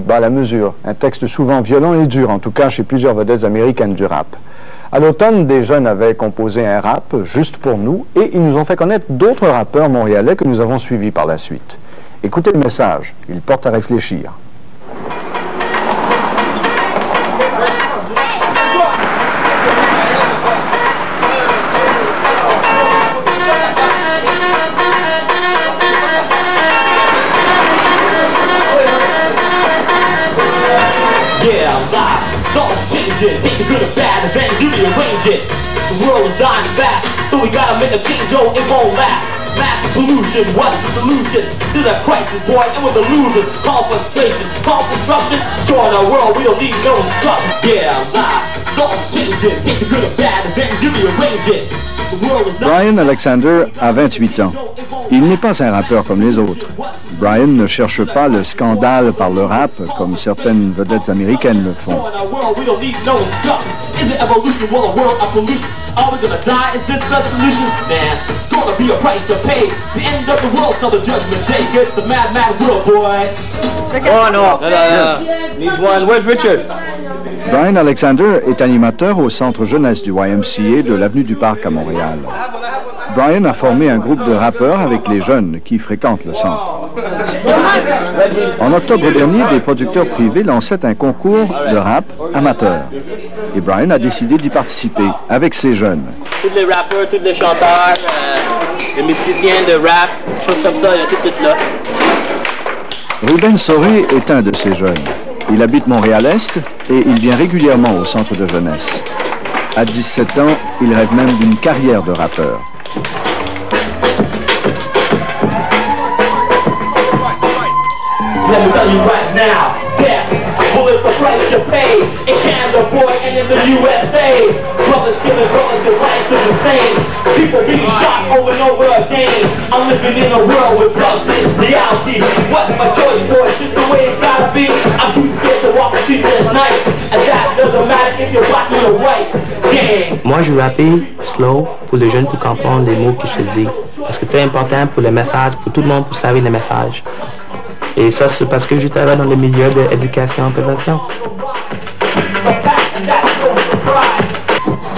bas la mesure. Un texte souvent violent et dur, en tout cas chez plusieurs vedettes américaines du rap. À l'automne, des jeunes avaient composé un rap juste pour nous et ils nous ont fait connaître d'autres rappeurs montréalais que nous avons suivis par la suite. Écoutez le message, il porte à réfléchir. Take the good and bad and then you rearrange it. The world is dying fast, so we gotta make a change, yo, it won't last. Massive pollution, what's the solution to that crisis, boy? And we're the losers. Call for frustration, call for disruption. Destroying our world, we don't need no instruction. Yeah, live, don't change it. Take the good and bad and then you rearrange it. Brian Alexander a 28 ans. Il n'est pas un rappeur comme les autres. Brian ne cherche pas le scandale par le rap comme certaines vedettes américaines le font. Oh non, where's Richard? Brian Alexander est animateur au centre jeunesse du YMCA de l'avenue du Parc à Montréal. Brian a formé un groupe de rappeurs avec les jeunes qui fréquentent le centre. En octobre dernier, des producteurs privés lançaient un concours de rap amateur. Et Brian a décidé d'y participer avec ces jeunes. Tous les rappeurs, tous les chanteurs, les musiciens de rap, choses comme ça, ils sont tous là. Ruben Soré est un de ces jeunes. Il habite Montréal-Est et il vient régulièrement au centre de jeunesse. À 17 ans, il rêve même d'une carrière de rappeur. Let me tell you right now, death, bullets the price you pay in Canada, boy, and in the USA. Brothers killing brothers, the right to the same. People being shot over and over again. I'm living in a world with drugs is reality. What's my choice, boy? Just the way it gotta be. I'm too scared to walk the streets at night. And that doesn't matter if you're black or white. Gang. Moi, je rappais slow pour les jeunes pour comprendre les mots que je dis. Parce que c'est important pour le message, pour tout le monde pour savoir les messages. Et ça, c'est parce que je travaille dans le milieu de l'éducation et prévention.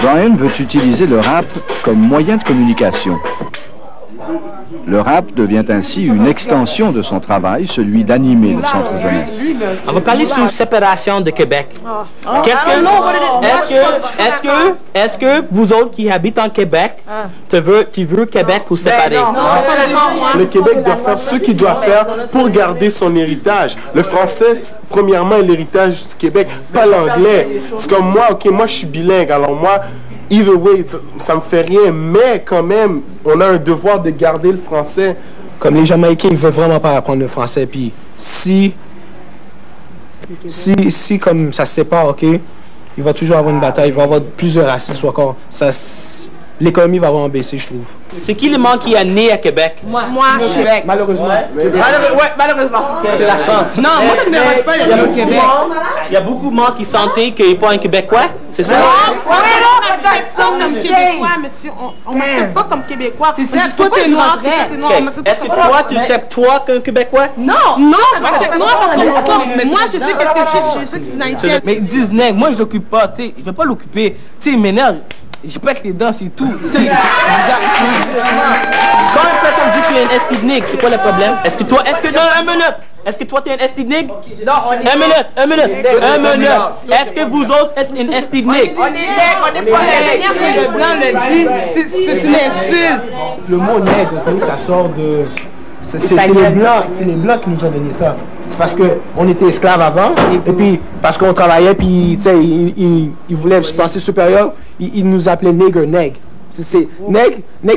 Brian veut utiliser le rap comme moyen de communication. Le rap devient ainsi une extension de son travail, celui d'animer le centre jeunesse. On va parler sur la séparation de Québec. Est-ce que vous autres qui habitez en Québec, tu veux Québec pour séparer? Le Québec doit faire ce qu'il doit faire pour garder son héritage. Le français, premièrement, est l'héritage du Québec, pas l'anglais. C'est comme moi, ok, moi je suis bilingue, alors moi, either way, ça me fait rien, mais quand même, on a un devoir de garder le français. Comme les Jamaïcains, ils veulent vraiment pas apprendre le français, puis si comme ça se sépare, ok, il va toujours avoir une bataille, il va y avoir plusieurs racistes encore. L'économie va vraiment baisser, je trouve. C'est qui le monde qui est né à Québec? Moi, je suis Québec. Malheureusement. Malheureusement. C'est la chance. Non, moi, ça me dérange pas, le Québec. Il y a beaucoup de monde qui sentent qu'il n'est pas un Québécois, c'est ça? On m'accepte pas comme Québécois, monsieur. On m'accepte pas comme Québécois. C'est ça, toi, t'es noir, Est-ce que toi, tu acceptes toi qu'un Québécois? Non, je m'accepte noir parce que mais moi, je sais qu'est-ce que je sais que c'est haïtien. Mais ils disent nègre, moi je l'occupe pas, tu sais, je vais pas l'occuper. Tu sais, il m'énerve. J'y pète les dents, c'est tout. Quand une personne dit que tu es un estignique, c'est quoi le problème? Est-ce que toi, non, un minute! Est-ce que toi, tu es un estignique? Non, on est... Un minute! Est-ce que vous autres êtes un estignique? On est nègre, on n'est pas nègre. Le blanc le dit, c'est une insulte. Le mot nègre, ça sort de... C'est les Blancs qui nous ont donné ça. C'est parce qu'on était esclaves avant, et puis parce qu'on travaillait, puis ils voulaient se penser supérieurs, ils nous appelaient nègre. Nègre,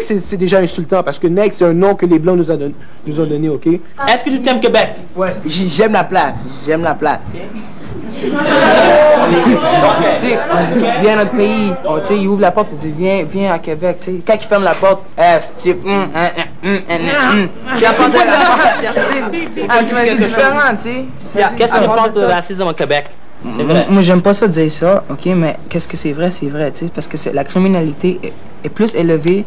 c'est déjà insultant, parce que nègre, c'est un nom que les Blancs nous ont donné, ok? Est-ce que tu t'aimes Québec? Ouais, j'aime la place, Tu sais, viens à notre pays, il ouvre la porte et dit viens à Québec, tu sais. Quand il ferme la porte, c'est différent, tu sais. Qu'est-ce que tu penses de racisme au Québec? C'est vrai. Moi, j'aime pas ça dire ça, ok, mais qu'est-ce que c'est vrai, tu sais, parce que la criminalité est plus élevée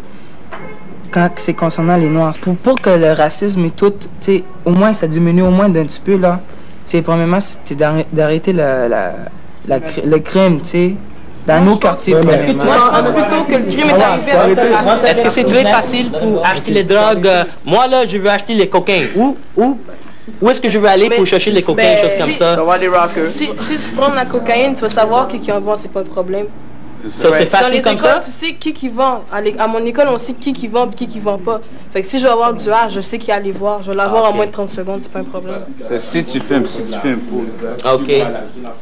quand c'est concernant les Noirs. Pour que le racisme et tout, tu sais, au moins ça diminue au moins d'un petit peu, là. c'est premièrement, c'était d'arrêter le crime, tu sais. Dans nos quartiers, premièrement. Moi, je pense plutôt que le crime est arrivé à cette. Est-ce que c'est très facile pour acheter les drogues? Moi, là, je veux acheter les cocaïnes. Où est-ce que je veux aller pour chercher les cocaïnes, choses comme ça? Si tu prends de la cocaïne, tu vas savoir qui en vend, c'est pas le problème. Ça, c'est Dans les facile comme écoles, ça? tu sais qui vend. À mon école, on sait qui vend et qui vend pas. Fait que si je veux avoir du hash, je sais qui aller voir. Je vais l'avoir en moins de 30 secondes, c'est pas un problème. Si tu fumes pour... OK.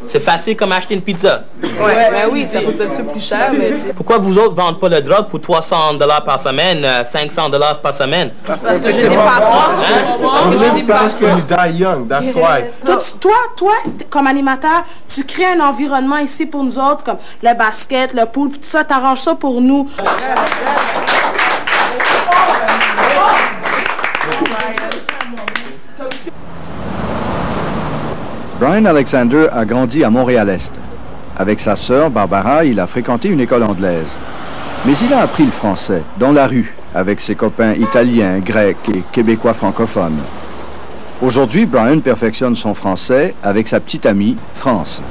C'est facile comme acheter une pizza. Ouais, ben oui, ça coûte un petit peu plus cher, mais c'est... Pourquoi vous autres ne vendez pas le drogue pour 300 $ par semaine, 500 $ par semaine? Parce que j'ai des parents. On aime parce que you die young, that's why. Toi, comme animateur, tu crées un environnement ici pour nous autres, comme le basket, le pool, tout ça, t'arranges ça pour nous. Brian Alexander a grandi à Montréal-Est. Avec sa sœur, Barbara, il a fréquenté une école anglaise. Mais il a appris le français, dans la rue, avec ses copains italiens, grecs et québécois francophones. Aujourd'hui, Brian perfectionne son français avec sa petite amie, France.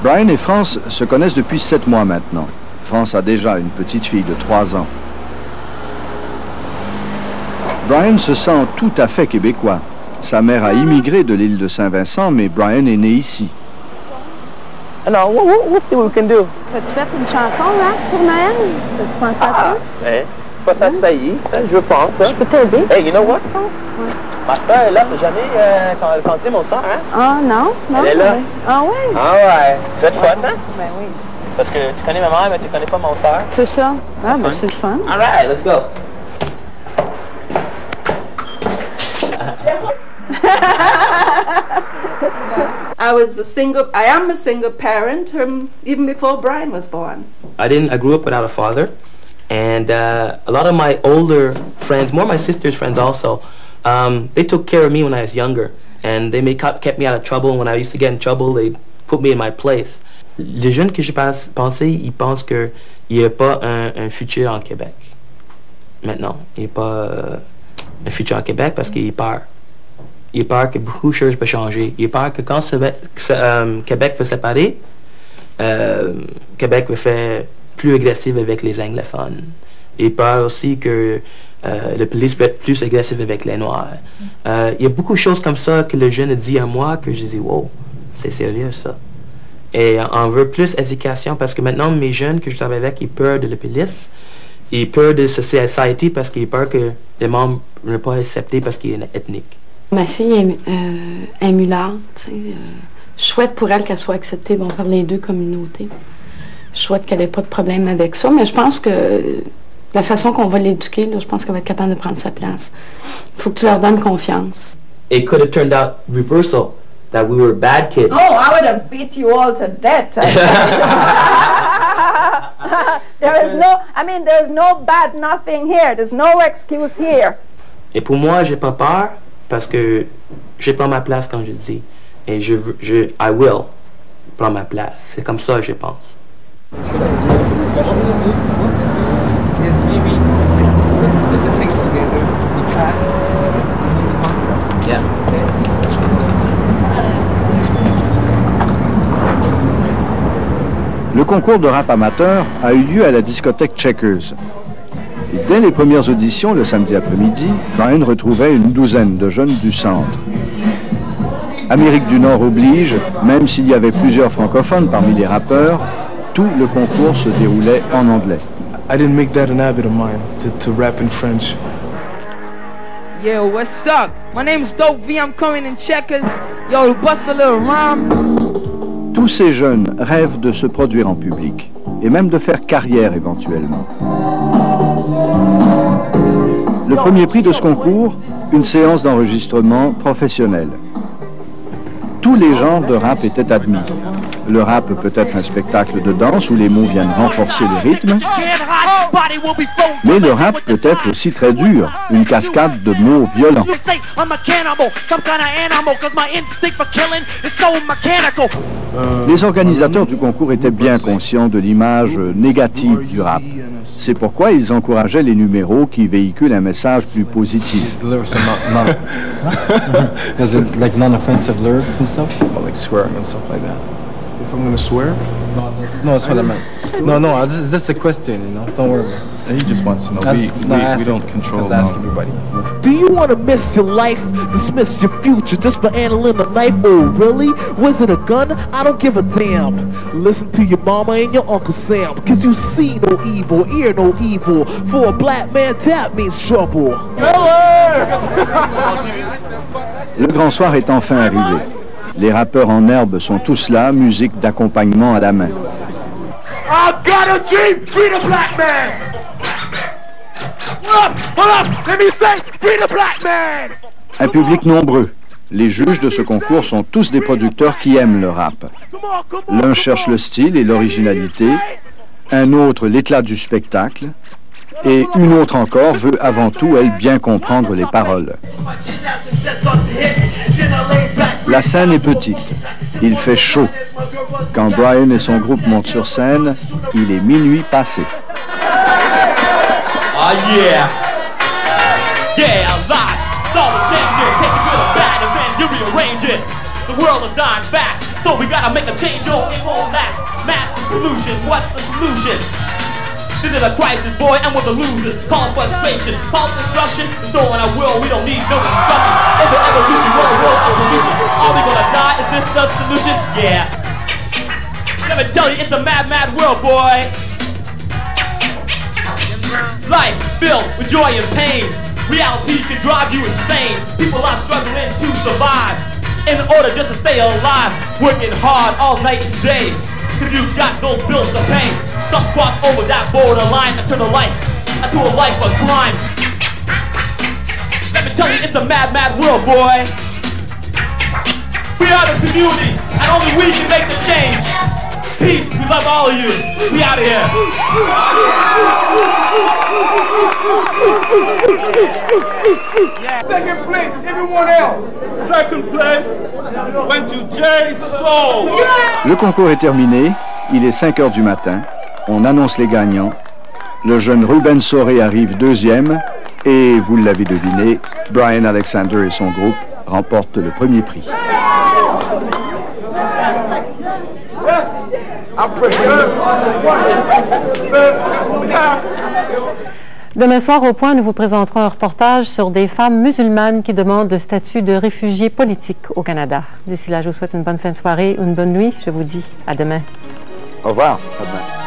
Brian et France se connaissent depuis 7 mois maintenant. France a déjà une petite fille de 3 ans. Brian se sent tout à fait québécois. Sa mère a immigré de l'île de Saint-Vincent, mais Brian est né ici. Alors, we'll see what we can do. As-tu fait une chanson, hein, pour Noël? As-tu pensé à ça? Ouais. Pas ça, ça y est. Je pense. Je peux t'aider? Hey, you know what? Ouais. Ma soeur est là. T'as jamais rencontré mon soeur, hein? Ah, non? Elle est là. Ah, oui? Ah, ouais. Tu vas te fun, hein? Ben oui. Parce que tu connais ma mère, mais tu connais pas mon soeur. C'est ça. Ah, ben c'est le fun. All right, let's go. I am a single parent even before Brian was born. I grew up without a father, and a lot of my older friends, more my sister's friends also, they took care of me when I was younger, and they kept me out of trouble. When I used to get in trouble, they put me in my place. Les jeunes que j'ai pensé, ils pensent qu'il n'y a pas un futur en Québec. Maintenant, il n'y a pas un futur en Québec parce qu'il a peur. Il a peur que beaucoup de choses peuvent changer. Il a peur que quand Québec va se séparer, Québec va faire plus agressif avec les anglophones. Il a peur aussi que la police va être plus agressive avec les Noirs. Il y a beaucoup de choses comme ça que le jeune a dit à moi que je dis « Wow, c'est sérieux ça ». Et on veut plus d'éducation parce que maintenant, mes jeunes que je travaille avec, ils ont peur de la police. Ils ont peur de la société parce qu'ils ont peur que les membres ne soient pas acceptés parce qu'ils sont ethniques. Ma fille est mulâtre, tu sais. Je souhaite pour elle qu'elle soit acceptée par les deux communautés. Je souhaite qu'elle n'ait pas de problème avec ça, mais je pense que la façon qu'on va l'éduquer, je pense qu'elle va être capable de prendre sa place. Il faut que tu leur donnes confiance. It could have turned out reversal, that we were bad kids. Oh, I would have beat you all to death. There's no bad nothing here. There's no excuse here. Et pour moi, j'ai pas peur parce que je prends ma place quand je dis. Et I will prendre ma place. C'est comme ça, je pense. Le concours de rap amateur a eu lieu à la discothèque Checkers. Et dès les premières auditions, le samedi après-midi, Brian retrouvait une douzaine de jeunes du centre. Amérique du Nord oblige, même s'il y avait plusieurs francophones parmi les rappeurs, tout le concours se déroulait en anglais. I didn't make that an habit of mine to rap in French. Yo, what's up? My name's Dope V, I'm coming in Checkers. Yo, bust a little rhyme. Tous ces jeunes rêvent de se produire en public, et même de faire carrière éventuellement. Le premier prix de ce concours, une séance d'enregistrement professionnelle. Tous les genres de rap étaient admis. Le rap peut être un spectacle de danse où les mots viennent renforcer le rythme, mais le rap peut être aussi très dur, une cascade de mots violents. Les organisateurs du concours étaient bien conscients de l'image négative du rap. C'est pourquoi ils encourageaient les numéros qui véhiculent un message plus positif. Like non-offensive lyrics and stuff? Like swearing and stuff like that. If I'm gonna swear? No, that's what I meant. No, this is just a question, you know? Don't worry about it. He just wants to know. We don't control. Ask everybody. Do you want to miss your life, dismiss your future just for handling a knife? Oh, really? Was it a gun? I don't give a damn. Listen to your mama and your Uncle Sam, cause you see no evil, hear no evil. For a black man, that means trouble. Le grand soir est enfin arrivé. Les rappeurs en herbe sont tous là, musique d'accompagnement à la main. I've got a dream, free the black man! Hold up, let me say, free the black man! Un public nombreux. Les juges de ce concours sont tous des producteurs qui aiment le rap. L'un cherche le style et l'originalité, un autre l'éclat du spectacle, et une autre encore veut avant tout, elle, bien comprendre les paroles. La scène est petite, il fait chaud. Quand Brian et son groupe montent sur scène, il est minuit passé. Oh yeah! Yeah, life, it's all changing. Take the good or bad and then you rearrange it. The world is dying fast, so we gotta make a change. Oh, it won't last. Massive pollution, what's the solution? This is a crisis, boy, and we're the losers. Calling frustration, call destruction. So in our world, we don't need no destruction. Over evolution, we're a world of pollution. Are we gonna die? Is this the solution? Yeah. Let me tell you, it's a mad, mad world, boy. Life filled with joy and pain. Reality can drive you insane. People are struggling to survive in order just to stay alive. Working hard all night and day, cause you've got those bills to pay. Some cross over that borderline and turn a life into a life of crime. Let me tell you, it's a mad, mad world, boy. We are the community, and only we can make the change. Peace, we love all of you. We out of here. Second place, everyone else. Second place went to J Soul. Le concours est terminé, il est 5 heures du matin, on annonce les gagnants. Le jeune Ruben Soré arrive deuxième et, vous l'avez deviné, Brian Alexander et son groupe remportent le premier prix. Demain soir, au Point, nous vous présenterons un reportage sur des femmes musulmanes qui demandent le statut de réfugiés politiques au Canada. D'ici là, je vous souhaite une bonne fin de soirée, une bonne nuit. Je vous dis à demain. Au revoir. À demain.